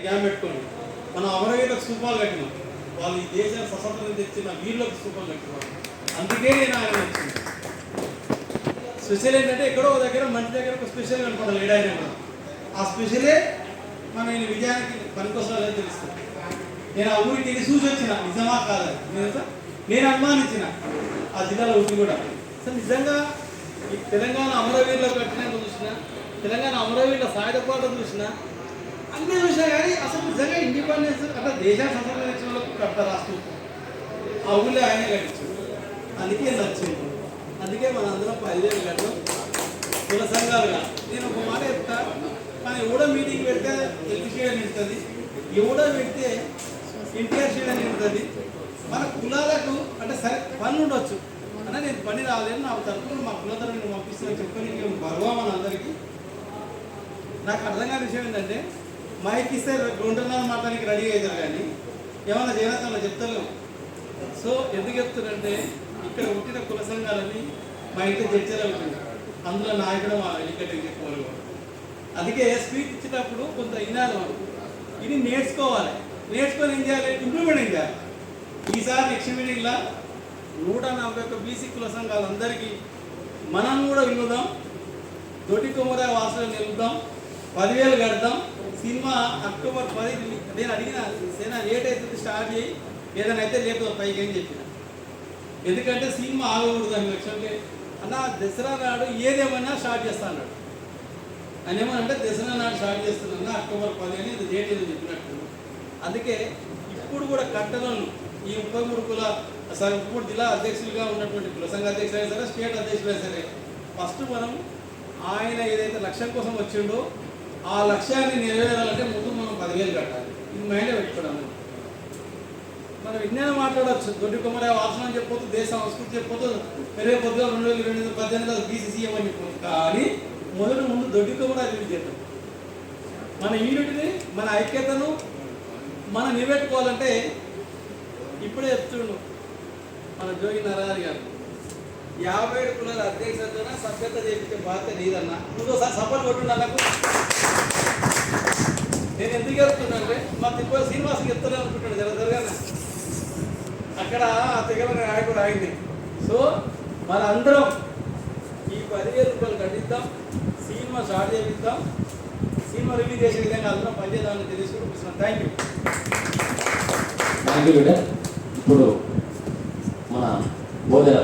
జ్ఞానం పెట్టుకోండి. మనం అమరవీరులకు స్థూపాలు కట్టినాం, వాళ్ళు ఈ దేశాన్ని స్వతంత్రం తెచ్చిన వీరులకు స్థూపాలు కట్టినారు. అందుకే నేను ఆయన నచ్చింది. స్పెషల్ ఏంటంటే ఎక్కడో దగ్గర మంచి దగ్గర ఒక స్పెషల్ కనపడాలి ఏడాది కూడా. ఆ స్పెషలే మన విజయానికి పనికొస్తారని తెలుస్తుంది. నేను ఆ ఊరికి వెళ్ళి చూసి వచ్చిన, నిజమా కాదని నేను అనుమానించిన ఆ జిల్లాలో ఊరికి కూడా. అసలు నిజంగా ఈ తెలంగాణ అమరవీరులకు కట్టినాక చూసిన, తెలంగాణ అమరవీరుల సాయుధ పోరాటం చూసిన, అన్నీ చూసినా కానీ అసలు నిజంగా ఇండిపెండెన్స్ అంటే దేశాన్ని స్వతంత్రం ఇచ్చిన వాళ్ళకు కడతారు రాష్ట్రం. ఆ ఊళ్ళో ఆయనే కట్టించాడు. అందుకే నచ్చింది. అందుకే మన అందరం 10,000 గంటలు కుల సంఘాలుగా. నేను ఒక మాట చెప్తా, మన ఎవడో మీటింగ్ పెడితే ఎడ్యుకేషన్ ఉంటుంది, ఎవడో పెడితే ఇంటర్షేషన్ ఉంటుంది. మన కులాలకు అంటే సరే పని ఉండొచ్చు అన్న, నేను పని రాలేదు, నా తరఫున మా కులతరం నేను పంపిస్తానని చెప్పుకొని గర్వం మన అందరికీ. నాకు అర్థం కాని విషయం ఏంటంటే మైక్ ఇస్తే 2:30 మాట్లాడానికి రెడీ అవుతారు కానీ ఏమన్నా చేయనన్నా చెప్తారు. సో ఎందుకు చెప్తారంటే ఇక్కడ పుట్టిన కుల సంఘాలని మా ఇంట్లో చర్చలు అవుతుంది, అందులో నాయకుడు మా ఎన్నికలు చెప్పుకోవాలి. అందుకే స్పీచ్ ఇచ్చేటప్పుడు కొంత వినాలి, ఇది నేర్చుకోవాలి. నేర్చుకొని ఏం చేయాలి, ఇంప్రూవ్మెంట్ ఏం చేయాలి. ఈసారి నెక్స్ట్ మీటింగ్లో 141 బీసీ కుల సంఘాలందరికీ మనం కూడా విలుదాం, దొడ్డి కొమ్మర వాసులు నిలుద్దాం, 10,000 కడదాం. సినిమా అక్టోబర్ 10 నేను అడిగిన సేనా లేట్ అవుతుంది స్టార్ట్ చేయి, ఏదైనా అయితే లేకపోతే పైకి ఏం చెప్పిన. ఎందుకంటే సినిమా ఆగకూడదు అని లక్ష్యంటే అన్న దసరా నాడు ఏదేమన్నా స్టార్ట్ చేస్తా అన్నాడు. ఆయన ఏమనంటే దసరా నాడు స్టార్ట్ చేస్తున్నా అక్టోబర్ 10 అని డేట్ ఏదో చెప్పినట్టు. అందుకే ఇప్పుడు కూడా కట్టలను ఈ 33 కుల 33 జిల్లా అధ్యక్షులుగా ఉన్నటువంటి కుల సంఘ అధ్యక్షులు అయినా సరే, స్టేట్ అధ్యక్షులు అయినా సరే, ఫస్ట్ మనం ఆయన ఏదైతే లక్ష్యం కోసం వచ్చిండో ఆ లక్ష్యాన్ని నెరవేరాలంటే ముందు మనం 10,000 కట్టాలి. ఇది మైండ్లో పెట్టుకోవడం. మనం విజ్ఞానం మాట్లాడవచ్చు, దొడ్డి కొమ్మర వాసన అని చెప్పొద్దు, దేశ సంస్కృతి చెప్పొద్దు, పెరిగే పొద్దుగా 2018 బీసీసీఎం అని చెప్పొద్దు. కానీ ముందు దొడ్డి కొమ్మర అభివృద్ధి చేద్దాం. మన యూనిట్ని, మన ఐక్యతను మనం నిలబెట్టుకోవాలంటే ఇప్పుడే చెప్తుండు మన జోగి నరహరి గారు, 57 కులాల అధ్యక్షతన సభ్యత చేయించే బాధ్యత నీదన్నా. ఇంకోసారి సపోర్ట్ కొట్టుండ నాకు. నేను ఎందుకు చెప్తున్నానంటే మా తిరుపతి శ్రీనివాసం చెప్తానే అనుకుంటాడు జరగన అక్కడ ఆ తెగల నాయకుడు ఆగింది. సో మన అందరం ఈ 10,000 రూపాయలు కట్టిద్దాం, సినిమా స్టార్ట్ చేయిద్దాం, సినిమా రిలీజ్ చేసే విధంగా అందరం పనిచేద్దామని తెలుసుకుంటున్నాను. Thank you. ఇప్పుడు మన బోధన